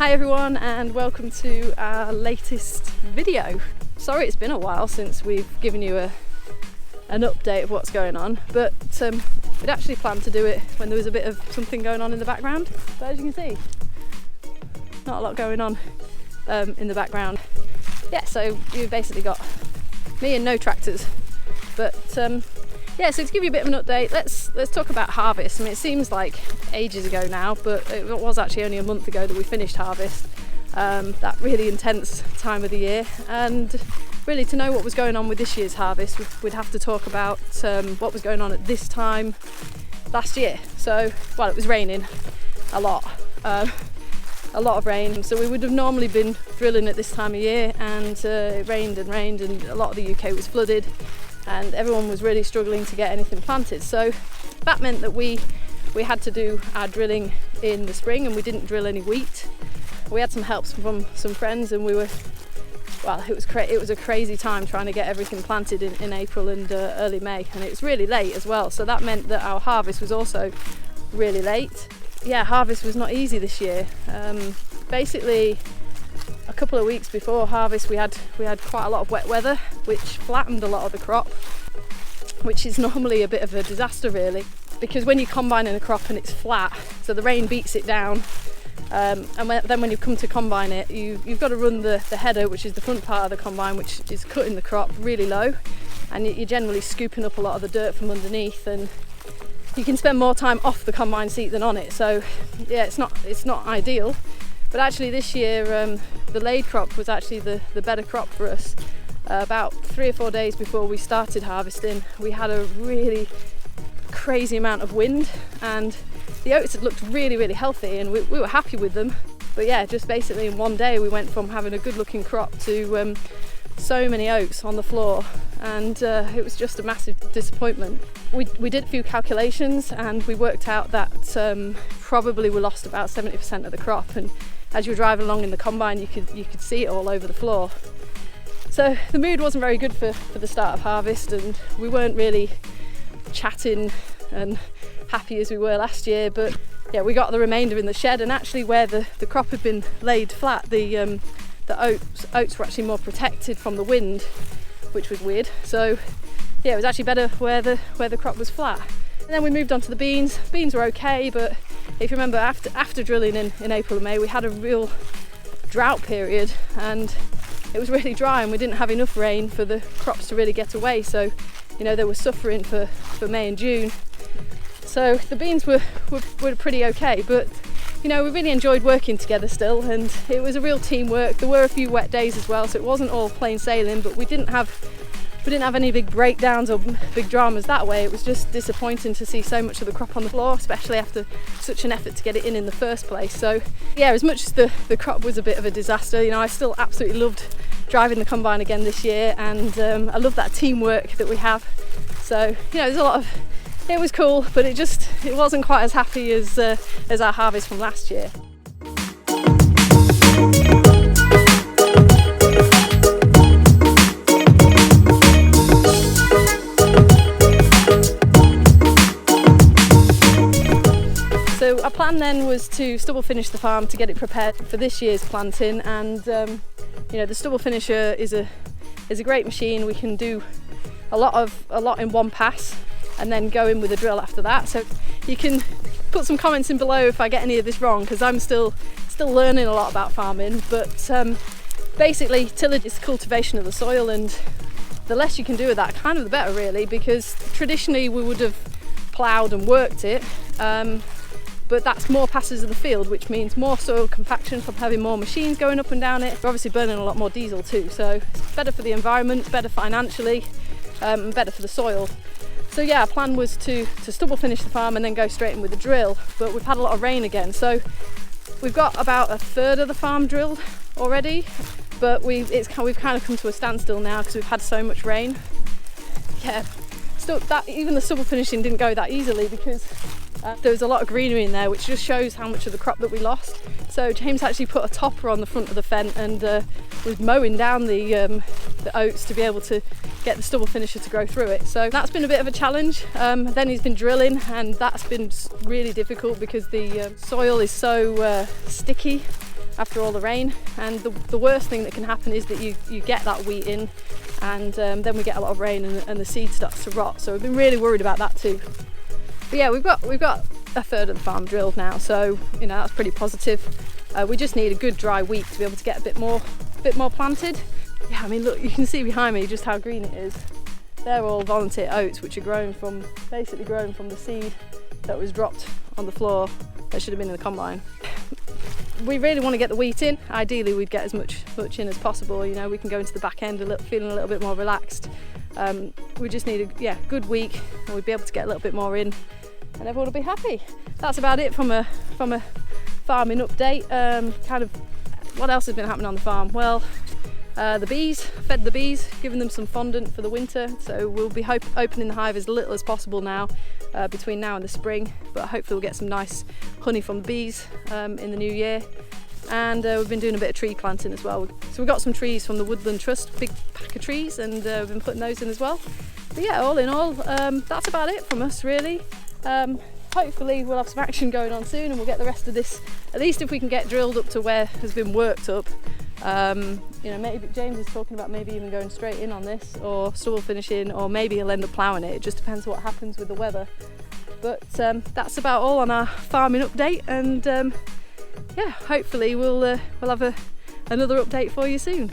Hi everyone, and welcome to our latest video. Sorry it's been a while since we've given you an update of what's going on, but we'd actually planned to do it when there was a bit of something going on in the background. But as you can see, not a lot going on in the background. Yeah, so you've basically got me and no tractors. But yeah, so to give you a bit of an update, let's talk about harvest. I mean, it seems like ages ago now, but it was actually only a month ago that we finished harvest. That really intense time of the year, and really to know what was going on with this year's harvest, we'd have to talk about what was going on at this time last year. So, well, it was raining a lot of rain, so we would have normally been drilling at this time of year, and it rained and rained, and a lot of the UK was flooded, and everyone was really struggling to get anything planted. So that meant that we had to do our drilling in the spring, and we didn't drill any wheat. We had some helps from some friends, and it was a crazy time trying to get everything planted in April and early May, and it was really late as well, so that meant that our harvest was also really late. Yeah, harvest was not easy this year. Basically, a couple of weeks before harvest we had quite a lot of wet weather, which flattened a lot of the crop, which is normally a bit of a disaster really, because when you combine in a crop and it's flat, so the rain beats it down, and then when you come to combine it, you've got to run the header, which is the front part of the combine, which is cutting the crop really low, and you're generally scooping up a lot of the dirt from underneath, and you can spend more time off the combine seat than on it. So yeah, it's not ideal. But actually this year the laid crop was actually the better crop for us. About 3 or 4 days before we started harvesting, we had a really crazy amount of wind, and the oats had looked really healthy, and we were happy with them. But yeah, just basically in one day we went from having a good looking crop to so many oats on the floor, and it was just a massive disappointment. We did a few calculations, and we worked out that probably we lost about 70% of the crop, and as you were driving along in the combine you could see it all over the floor. So the mood wasn't very good for the start of harvest, and we weren't really chatting and happy as we were last year. But yeah, we got the remainder in the shed, and actually where the crop had been laid flat, the oats were actually more protected from the wind, which was weird. So yeah, it was actually better where the crop was flat. And then we moved on to the beans. Beans were okay, but if you remember, after drilling in April and May, we had a real drought period, and it was really dry, and we didn't have enough rain for the crops to really get away. So you know, they were suffering for May and June. So the beans were pretty okay, but you know, we really enjoyed working together still, and it was a real teamwork. There were a few wet days as well, so it wasn't all plain sailing, but we didn't have any big breakdowns or big dramas that way. It was just disappointing to see so much of the crop on the floor, especially after such an effort to get it in the first place. So yeah, as much as the crop was a bit of a disaster, you know, I still absolutely loved driving the combine again this year, and I love that teamwork that we have. So you know, it was cool, but it wasn't quite as happy as our harvest from last year. So our plan then was to stubble finish the farm to get it prepared for this year's planting, and you know, the stubble finisher is a great machine. We can do a lot in one pass, and then go in with a drill after that. So you can put some comments in below if I get any of this wrong, because I'm still learning a lot about farming. But basically, tillage is cultivation of the soil, and the less you can do with that, kind of the better really, because traditionally we would have ploughed and worked it, but that's more passes of the field, which means more soil compaction from having more machines going up and down it. We're obviously burning a lot more diesel too, so it's better for the environment, better financially, and better for the soil. So yeah, our plan was to stubble finish the farm and then go straight in with a drill, but we've had a lot of rain again, so we've got about a third of the farm drilled already, but we've kind of come to a standstill now because we've had so much rain. Yeah, even the stubble finishing didn't go that easily, because there was a lot of greenery in there, which just shows how much of the crop that we lost. So James actually put a topper on the front of the fence and was mowing down the oats to be able to get the stubble finisher to go through it. So that's been a bit of a challenge. Then he's been drilling, and that's been really difficult because the soil is so sticky after all the rain, and the worst thing that can happen is that you get that wheat in, and then we get a lot of rain and the seed starts to rot. So we've been really worried about that too. But yeah, we've got a third of the farm drilled now, so you know, that's pretty positive. We just need a good dry week to be able to get a bit more planted. Yeah, I mean, look, you can see behind me just how green it is. They're all volunteer oats, which are basically grown from the seed that was dropped on the floor that should have been in the combine. We really want to get the wheat in. Ideally, we'd get as much in as possible. You know, we can go into the back end feeling a little bit more relaxed. We just need a good week, and we'd be able to get a little bit more in, and everyone will be happy. That's about it from a farming update. Kind of what else has been happening on the farm? Well, the bees, fed the bees, given them some fondant for the winter, so we'll be opening the hive as little as possible now, between now and the spring, but hopefully we'll get some nice honey from the bees in the new year. And we've been doing a bit of tree planting as well. So we've got some trees from the Woodland Trust, big pack of trees, and we've been putting those in as well. But yeah, all in all, that's about it from us really. Hopefully we'll have some action going on soon, and we'll get the rest of this, at least if we can get drilled up to where has been worked up. You know, maybe James is talking about maybe even going straight in on this, or stubble finishing, or maybe he'll end up ploughing it. It just depends what happens with the weather. But that's about all on our farming update, and yeah, hopefully we'll have another update for you soon.